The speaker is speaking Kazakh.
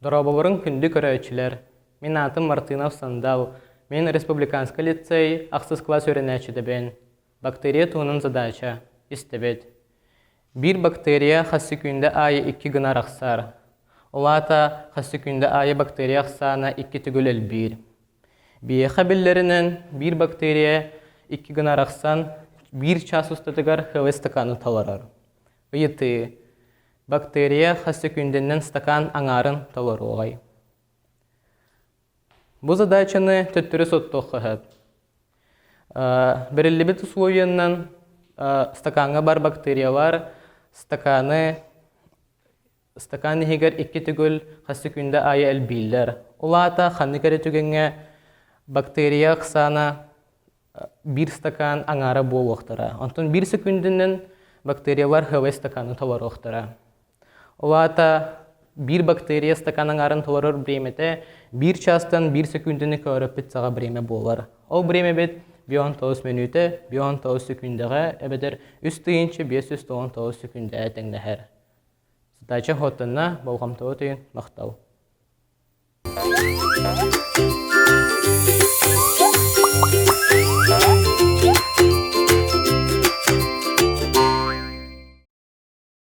Доробоборын күнді көрәчілер. Мен атым Мартынов Сандал. Мен республиканский лицей, ақсыз класс өренәчіді бен. Бактерия туының задача. Истебет. Bir bakteriya xassi күнді айы 2 гына рақсар. Олата xassi күнді айы bakteriya ақсана 2 түгіл әлбір. Бие қабіллерінен bir bakteriya 2 гына рақсан 1 час ұстатығар хәве стаканы таларар. Үйеті. Bakteriya xassi күнденен стакан аңарын талар оғай. Бұл задачаны төттірі соттық қағад. Бірілібет условияннан стаканға бар бактериялар стакан егер 2 түгіл қасы күнді айы әлбейлер. Олата қаны кәрі түгенге бактерия қысана 1 стакан аңары бол оқтыра. Онтын 1 секундінен бактериялар хәве стаканы талар оқтыра. Олата 1 бактерия стакан аңарын таларыр бреметі 1 частан 1 секундіні көріп бітсаға бреме болар. Ол бреме бет 19 минуты, 19 секундыға әбедер үстейінші 519 секунды әтіңдәхір. Задача хотынна болғамтауы түйін мақтау.